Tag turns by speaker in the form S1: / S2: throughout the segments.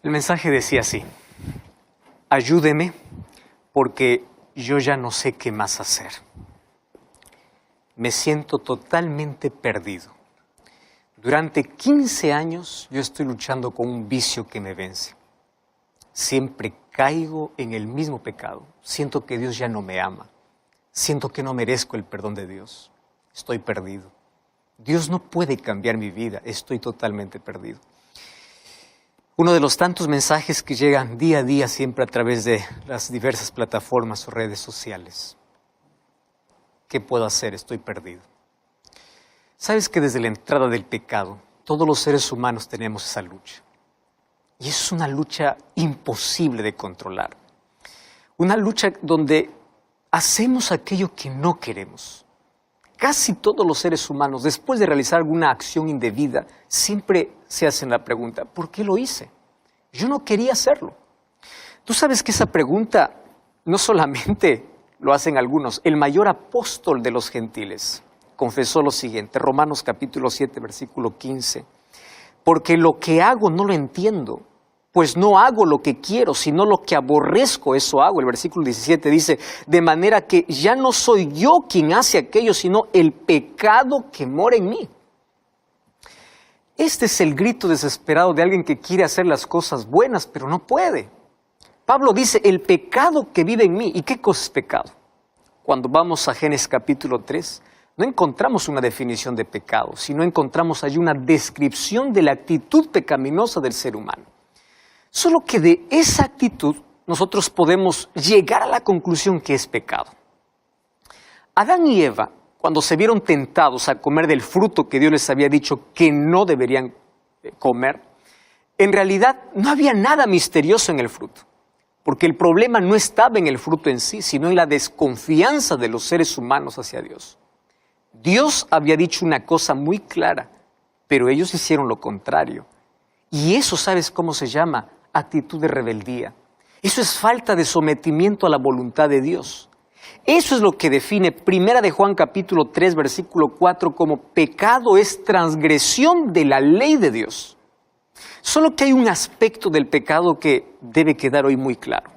S1: El mensaje decía así: ayúdeme porque yo ya no sé qué más hacer. Me siento totalmente perdido. Durante 15 años yo estoy luchando con un vicio que me vence. Siempre caigo en el mismo pecado. Siento que Dios ya no me ama. Siento que no merezco el perdón de Dios. Estoy perdido. Dios no puede cambiar mi vida. Estoy totalmente perdido. Uno de los tantos mensajes que llegan día a día siempre a través de las diversas plataformas o redes sociales. ¿Qué puedo hacer? Estoy perdido. ¿Sabes que desde la entrada del pecado, todos los seres humanos tenemos esa lucha? Y es una lucha imposible de controlar. Una lucha donde hacemos aquello que no queremos. Casi todos los seres humanos, después de realizar alguna acción indebida, siempre se hacen la pregunta: ¿por qué lo hice? Yo no quería hacerlo. Tú sabes que esa pregunta no solamente lo hacen algunos. El mayor apóstol de los gentiles confesó lo siguiente, Romanos capítulo 7, versículo 15. Porque lo que hago no lo entiendo, pues no hago lo que quiero, sino lo que aborrezco, eso hago. El versículo 17 dice: de manera que ya no soy yo quien hace aquello, sino el pecado que mora en mí. Este es el grito desesperado de alguien que quiere hacer las cosas buenas, pero no puede. Pablo dice: el pecado que vive en mí. ¿Y qué cosa es pecado? Cuando vamos a Génesis capítulo 3, no encontramos una definición de pecado, sino encontramos allí una descripción de la actitud pecaminosa del ser humano. Solo que de esa actitud nosotros podemos llegar a la conclusión que es pecado. Adán y Eva, cuando se vieron tentados a comer del fruto que Dios les había dicho que no deberían comer, en realidad no había nada misterioso en el fruto, porque el problema no estaba en el fruto en sí, sino en la desconfianza de los seres humanos hacia Dios. Dios había dicho una cosa muy clara, pero ellos hicieron lo contrario. Y eso, ¿sabes cómo se llama? Actitud de rebeldía. Eso es falta de sometimiento a la voluntad de Dios. Eso es lo que define 1 de Juan capítulo 3, versículo 4 como pecado es transgresión de la ley de Dios. Solo que hay un aspecto del pecado que debe quedar hoy muy claro.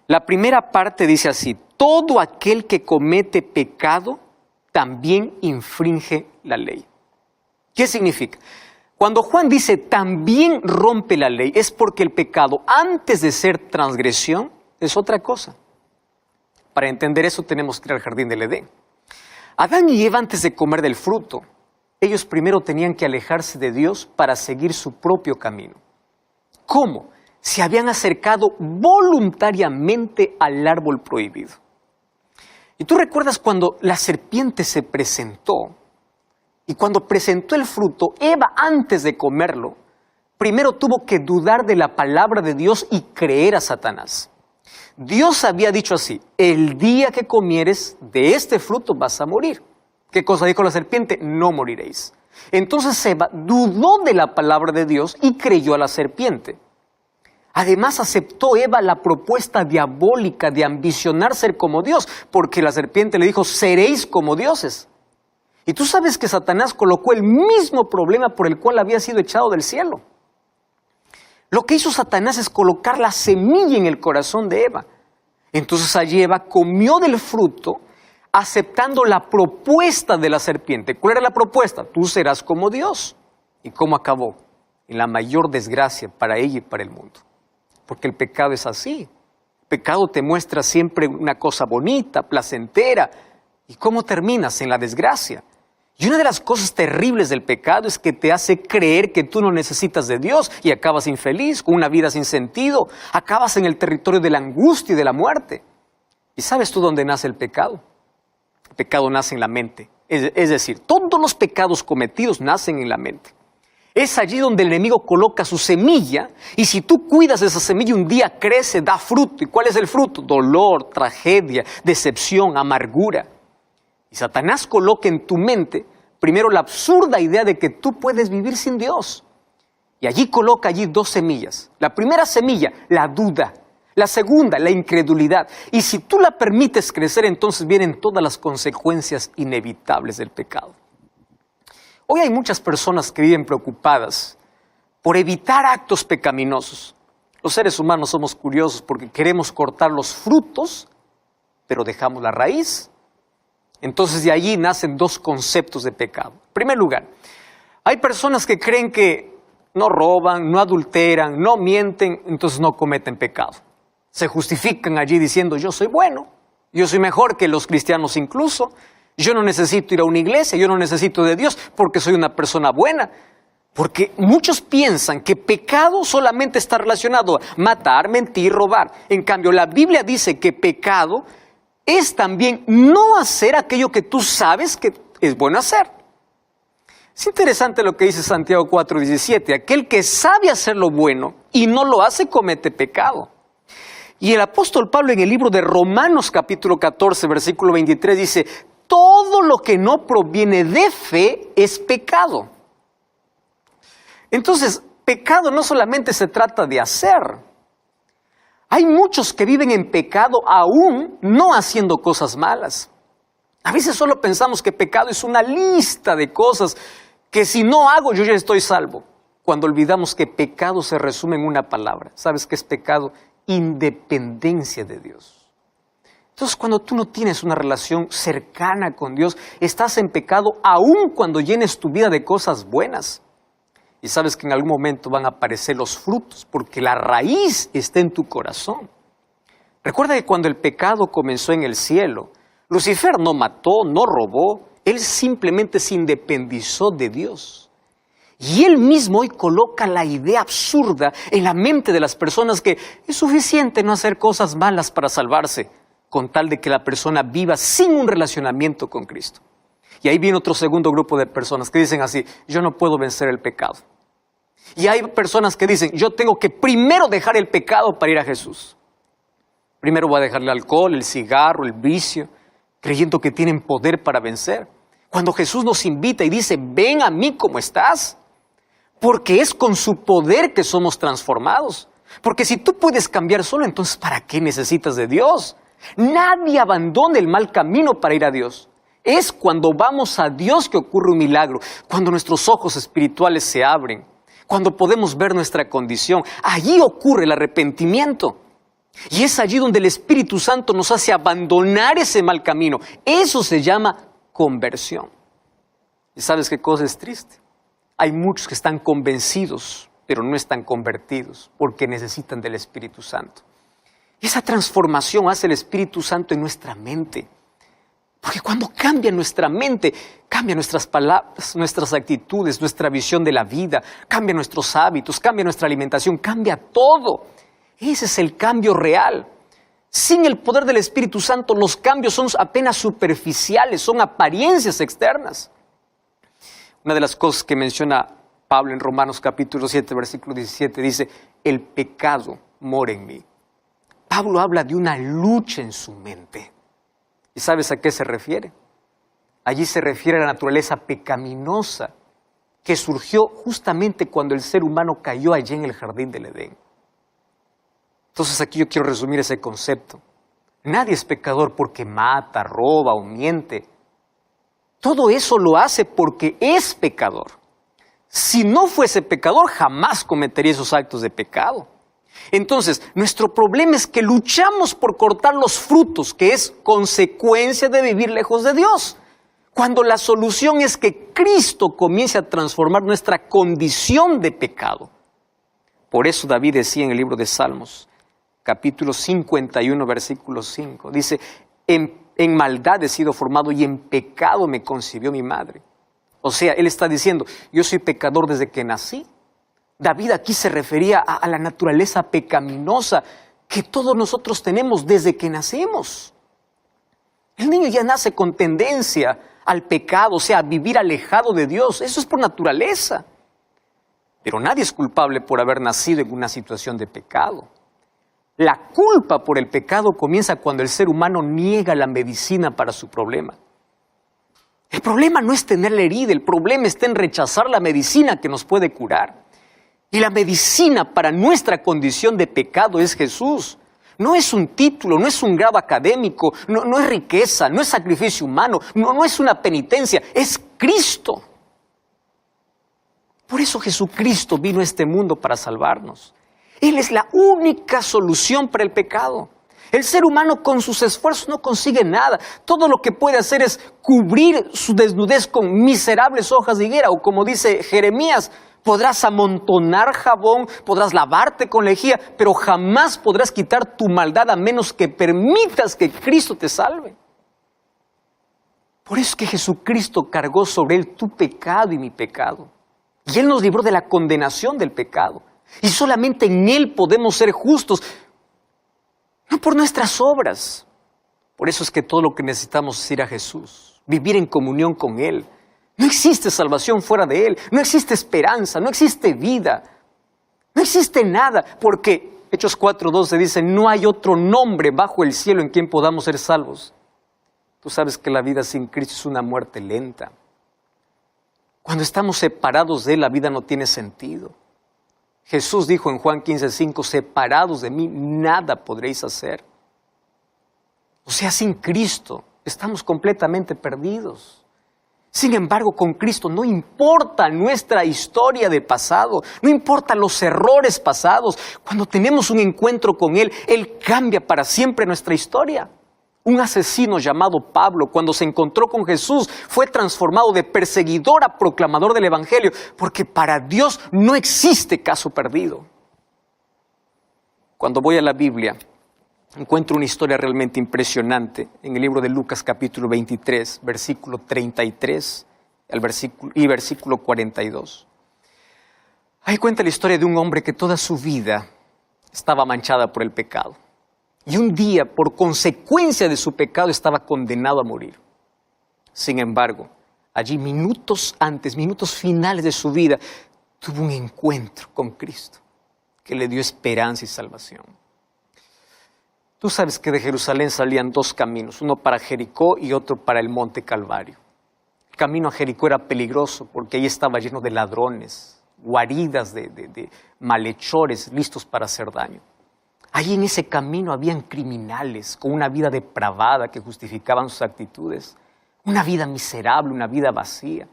S1: La primera parte dice así: todo aquel que comete pecado también infringe la ley. ¿Qué significa? Cuando Juan dice también rompe la ley, es porque el pecado, antes de ser transgresión, es otra cosa. Para entender eso tenemos que ir al jardín del Edén. Adán y Eva, antes de comer del fruto, ellos primero tenían que alejarse de Dios para seguir su propio camino. ¿Cómo? Se habían acercado voluntariamente al árbol prohibido. Y tú recuerdas cuando la serpiente se presentó, y cuando presentó el fruto, Eva, antes de comerlo, primero tuvo que dudar de la palabra de Dios y creer a Satanás. Dios había dicho así: el día que comieres de este fruto vas a morir. ¿Qué cosa dijo la serpiente? No moriréis. Entonces Eva dudó de la palabra de Dios y creyó a la serpiente. Además aceptó Eva la propuesta diabólica de ambicionar ser como Dios, porque la serpiente le dijo: seréis como dioses. Y tú sabes que Satanás colocó el mismo problema por el cual había sido echado del cielo. Lo que hizo Satanás es colocar la semilla en el corazón de Eva. Entonces allí Eva comió del fruto, aceptando la propuesta de la serpiente. ¿Cuál era la propuesta? Tú serás como Dios. ¿Y cómo acabó? En la mayor desgracia para ella y para el mundo. Porque el pecado es así. El pecado te muestra siempre una cosa bonita, placentera. ¿Y cómo terminas? En la desgracia. Y una de las cosas terribles del pecado es que te hace creer que tú no necesitas de Dios y acabas infeliz, con una vida sin sentido. Acabas en el territorio de la angustia y de la muerte. ¿Y sabes tú dónde nace el pecado? El pecado nace en la mente. Es decir, todos los pecados cometidos nacen en la mente. Es allí donde el enemigo coloca su semilla, y si tú cuidas esa semilla, un día crece, da fruto. ¿Y cuál es el fruto? Dolor, tragedia, decepción, amargura. Y Satanás coloca en tu mente primero la absurda idea de que tú puedes vivir sin Dios. Y allí coloca dos semillas. La primera semilla, la duda. La segunda, la incredulidad. Y si tú la permites crecer, entonces vienen todas las consecuencias inevitables del pecado. Hoy hay muchas personas que viven preocupadas por evitar actos pecaminosos. Los seres humanos somos curiosos porque queremos cortar los frutos, pero dejamos la raíz. Entonces de allí nacen dos conceptos de pecado. En primer lugar, hay personas que creen que no roban, no adulteran, no mienten, entonces no cometen pecado. Se justifican allí diciendo, yo soy bueno, yo soy mejor que los cristianos incluso, yo no necesito ir a una iglesia, yo no necesito de Dios porque soy una persona buena. Porque muchos piensan que pecado solamente está relacionado a matar, mentir, robar. En cambio, la Biblia dice que pecado es también no hacer aquello que tú sabes que es bueno hacer. Es interesante lo que dice Santiago 4:17. Aquel que sabe hacer lo bueno y no lo hace comete pecado. Y el apóstol Pablo en el libro de Romanos capítulo 14, versículo 23 dice, todo lo que no proviene de fe es pecado. Entonces, pecado no solamente se trata de hacer. Hay muchos que viven en pecado aún no haciendo cosas malas. A veces solo pensamos que pecado es una lista de cosas que si no hago yo ya estoy salvo. Cuando olvidamos que pecado se resume en una palabra. ¿Sabes qué es pecado? Independencia de Dios. Entonces, cuando tú no tienes una relación cercana con Dios, estás en pecado aún cuando llenes tu vida de cosas buenas. Y sabes que en algún momento van a aparecer los frutos, porque la raíz está en tu corazón. Recuerda que cuando el pecado comenzó en el cielo, Lucifer no mató, no robó, él simplemente se independizó de Dios. Y él mismo hoy coloca la idea absurda en la mente de las personas que es suficiente no hacer cosas malas para salvarse, con tal de que la persona viva sin un relacionamiento con Cristo. Y ahí viene otro segundo grupo de personas que dicen así, yo no puedo vencer el pecado. Y hay personas que dicen, yo tengo que primero dejar el pecado para ir a Jesús. Primero voy a dejar el alcohol, el cigarro, el vicio, creyendo que tienen poder para vencer. Cuando Jesús nos invita y dice, ven a mí como estás, porque es con su poder que somos transformados. Porque si tú puedes cambiar solo, entonces ¿para qué necesitas de Dios? Nadie abandona el mal camino para ir a Dios. Es cuando vamos a Dios que ocurre un milagro, cuando nuestros ojos espirituales se abren, cuando podemos ver nuestra condición. Allí ocurre el arrepentimiento. Y es allí donde el Espíritu Santo nos hace abandonar ese mal camino. Eso se llama conversión. ¿Y sabes qué cosa es triste? Hay muchos que están convencidos, pero no están convertidos, porque necesitan del Espíritu Santo. Esa transformación hace el Espíritu Santo en nuestra mente. Porque cuando cambia nuestra mente, cambia nuestras palabras, nuestras actitudes, nuestra visión de la vida, cambia nuestros hábitos, cambia nuestra alimentación, cambia todo. Ese es el cambio real. Sin el poder del Espíritu Santo, los cambios son apenas superficiales, son apariencias externas. Una de las cosas que menciona Pablo en Romanos capítulo 7, versículo 17, dice, el pecado mora en mí. Pablo habla de una lucha en su mente. ¿Y sabes a qué se refiere? Allí se refiere a la naturaleza pecaminosa que surgió justamente cuando el ser humano cayó allí en el jardín del Edén. Entonces aquí yo quiero resumir ese concepto. Nadie es pecador porque mata, roba o miente. Todo eso lo hace porque es pecador. Si no fuese pecador, jamás cometería esos actos de pecado. Entonces, nuestro problema es que luchamos por cortar los frutos, que es consecuencia de vivir lejos de Dios. Cuando la solución es que Cristo comience a transformar nuestra condición de pecado. Por eso David decía en el libro de Salmos, capítulo 51, versículo 5, dice, en maldad he sido formado y en pecado me concibió mi madre. O sea, él está diciendo, yo soy pecador desde que nací. David aquí se refería a la naturaleza pecaminosa que todos nosotros tenemos desde que nacemos. El niño ya nace con tendencia al pecado, o sea, a vivir alejado de Dios. Eso es por naturaleza. Pero nadie es culpable por haber nacido en una situación de pecado. La culpa por el pecado comienza cuando el ser humano niega la medicina para su problema. El problema no es tener la herida, el problema está en rechazar la medicina que nos puede curar. Y la medicina para nuestra condición de pecado es Jesús. No es un título, no es un grado académico, no es riqueza, no es sacrificio humano, no es una penitencia, es Cristo. Por eso Jesucristo vino a este mundo para salvarnos. Él es la única solución para el pecado. El ser humano con sus esfuerzos no consigue nada. Todo lo que puede hacer es cubrir su desnudez con miserables hojas de higuera. O como dice Jeremías, podrás amontonar jabón, podrás lavarte con lejía, pero jamás podrás quitar tu maldad a menos que permitas que Cristo te salve. Por eso es que Jesucristo cargó sobre Él tu pecado y mi pecado. Y Él nos libró de la condenación del pecado. Y solamente en Él podemos ser justos. No por nuestras obras. Por eso es que todo lo que necesitamos es ir a Jesús, vivir en comunión con Él. No existe salvación fuera de Él, no existe esperanza, no existe vida, no existe nada, porque Hechos 4:12 dice, no hay otro nombre bajo el cielo en quien podamos ser salvos. Tú sabes que la vida sin Cristo es una muerte lenta. Cuando estamos separados de Él, la vida no tiene sentido. Jesús dijo en Juan 15:5, separados de mí, nada podréis hacer. O sea, sin Cristo estamos completamente perdidos. Sin embargo, con Cristo no importa nuestra historia de pasado, no importa los errores pasados. Cuando tenemos un encuentro con Él, Él cambia para siempre nuestra historia. Un asesino llamado Pablo, cuando se encontró con Jesús, fue transformado de perseguidor a proclamador del Evangelio, porque para Dios no existe caso perdido. Cuando voy a la Biblia, encuentro una historia realmente impresionante en el libro de Lucas capítulo 23, versículo 33 y versículo 42. Ahí cuenta la historia de un hombre que toda su vida estaba manchada por el pecado. Y un día, por consecuencia de su pecado, estaba condenado a morir. Sin embargo, allí minutos antes, minutos finales de su vida, tuvo un encuentro con Cristo que le dio esperanza y salvación. Tú sabes que de Jerusalén salían dos caminos, uno para Jericó y otro para el monte Calvario. El camino a Jericó era peligroso porque ahí estaba lleno de ladrones, guaridas de malhechores listos para hacer daño. Ahí en ese camino habían criminales con una vida depravada que justificaban sus actitudes, una vida miserable, una vida vacía.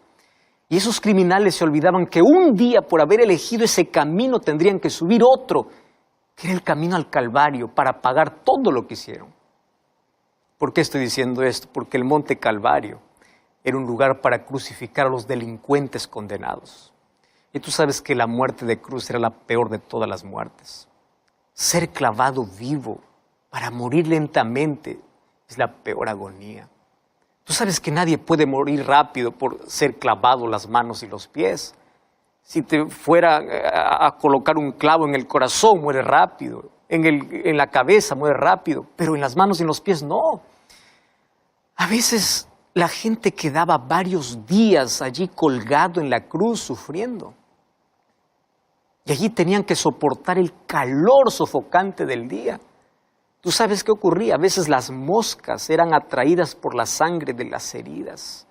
S1: Y esos criminales se olvidaban que un día por haber elegido ese camino tendrían que subir otro, que era el camino al Calvario, para pagar todo lo que hicieron. ¿Por qué estoy diciendo esto? Porque el monte Calvario era un lugar para crucificar a los delincuentes condenados. Y tú sabes que la muerte de cruz era la peor de todas las muertes. Ser clavado vivo para morir lentamente es la peor agonía. Tú sabes que nadie puede morir rápido por ser clavado las manos y los pies. Si te fuera a colocar un clavo en el corazón, muere rápido. En la cabeza muere rápido, pero en las manos y en los pies no. A veces la gente quedaba varios días allí colgado en la cruz sufriendo. Y allí tenían que soportar el calor sofocante del día. ¿Tú sabes qué ocurría? A veces las moscas eran atraídas por la sangre de las heridas.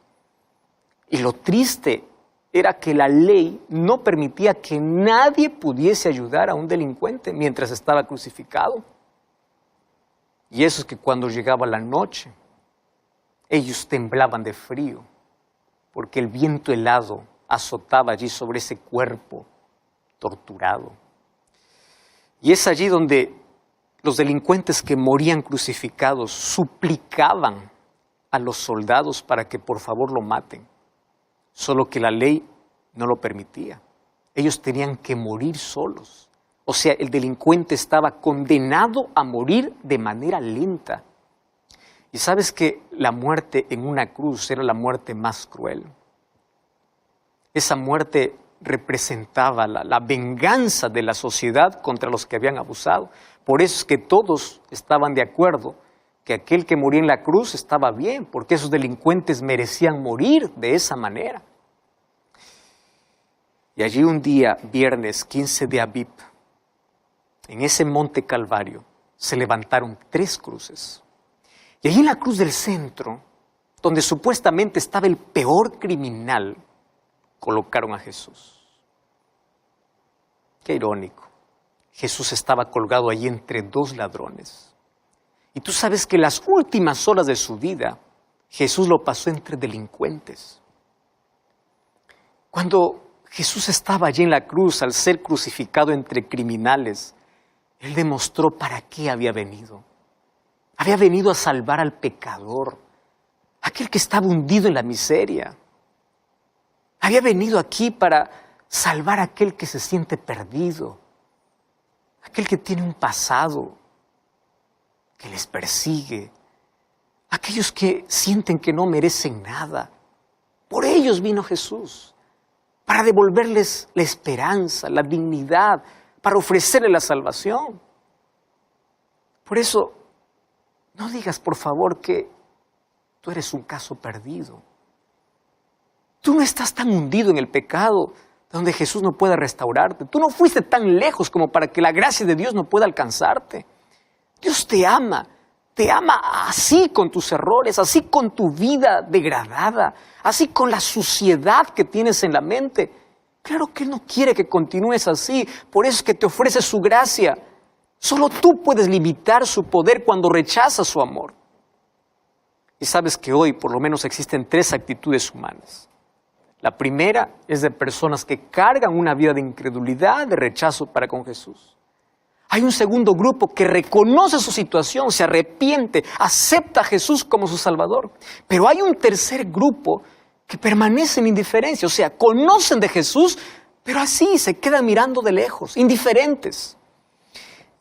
S1: Y lo triste era que la ley no permitía que nadie pudiese ayudar a un delincuente mientras estaba crucificado. Y eso es que cuando llegaba la noche, ellos temblaban de frío, porque el viento helado azotaba allí sobre ese cuerpo torturado. Y es allí donde los delincuentes que morían crucificados suplicaban a los soldados para que por favor lo maten, solo que la ley no lo permitía. Ellos tenían que morir solos. O sea, el delincuente estaba condenado a morir de manera lenta. Y sabes que la muerte en una cruz era la muerte más cruel. Esa muerte representaba la venganza de la sociedad contra los que habían abusado. Por eso es que todos estaban de acuerdo que aquel que moría en la cruz estaba bien, porque esos delincuentes merecían morir de esa manera. Y allí un día, viernes 15 de Abib, en ese monte Calvario, se levantaron 3 cruces. Y allí en la cruz del centro, donde supuestamente estaba el peor criminal, colocaron a Jesús. Qué irónico. Jesús estaba colgado allí entre 2 ladrones. Y tú sabes que las últimas horas de su vida, Jesús lo pasó entre delincuentes. Cuando Jesús estaba allí en la cruz, al ser crucificado entre criminales, Él demostró para qué había venido. Había venido a salvar al pecador, aquel que estaba hundido en la miseria. Había venido aquí para salvar a aquel que se siente perdido, aquel que tiene un pasado que les persigue, aquellos que sienten que no merecen nada. Por ellos vino Jesús, para devolverles la esperanza, la dignidad, para ofrecerles la salvación. Por eso, no digas por favor que tú eres un caso perdido. Tú no estás tan hundido en el pecado donde Jesús no pueda restaurarte. Tú no fuiste tan lejos como para que la gracia de Dios no pueda alcanzarte. Dios te ama así con tus errores, así con tu vida degradada, así con la suciedad que tienes en la mente. Claro que Él no quiere que continúes así, por eso es que te ofrece su gracia. Solo tú puedes limitar su poder cuando rechazas su amor. Y sabes que hoy por lo menos existen 3 actitudes humanas. La primera es de personas que cargan una vida de incredulidad, de rechazo para con Jesús. Hay un segundo grupo que reconoce su situación, se arrepiente, acepta a Jesús como su Salvador. Pero hay un tercer grupo que permanece en indiferencia, o sea, conocen de Jesús, pero así se quedan mirando de lejos, indiferentes.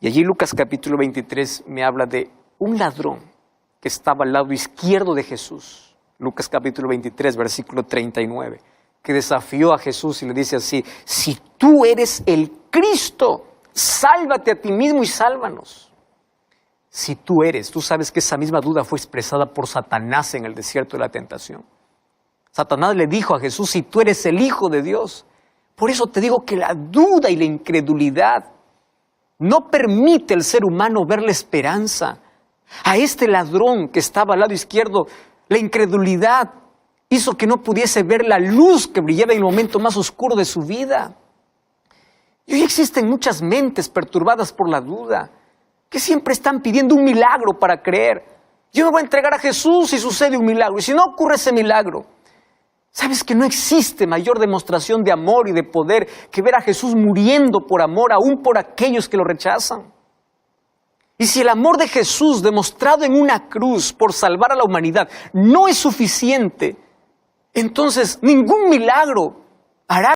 S1: Y allí Lucas capítulo 23 me habla de un ladrón que estaba al lado izquierdo de Jesús. Lucas capítulo 23, versículo 39, que desafió a Jesús y le dice así: si tú eres el Cristo, sálvate a ti mismo y sálvanos. Si tú eres, tú sabes que esa misma duda fue expresada por Satanás en el desierto de la tentación. Satanás le dijo a Jesús: si tú eres el Hijo de Dios. Por eso te digo que la duda y la incredulidad no permite al ser humano ver la esperanza. A este ladrón que estaba al lado izquierdo, la incredulidad hizo que no pudiese ver la luz que brillaba en el momento más oscuro de su vida. Y hoy existen muchas mentes perturbadas por la duda, que siempre están pidiendo un milagro para creer. Yo me voy a entregar a Jesús si sucede un milagro, y si no ocurre ese milagro. ¿Sabes que no existe mayor demostración de amor y de poder que ver a Jesús muriendo por amor, aún por aquellos que lo rechazan? Y si el amor de Jesús demostrado en una cruz por salvar a la humanidad no es suficiente, entonces ningún milagro hará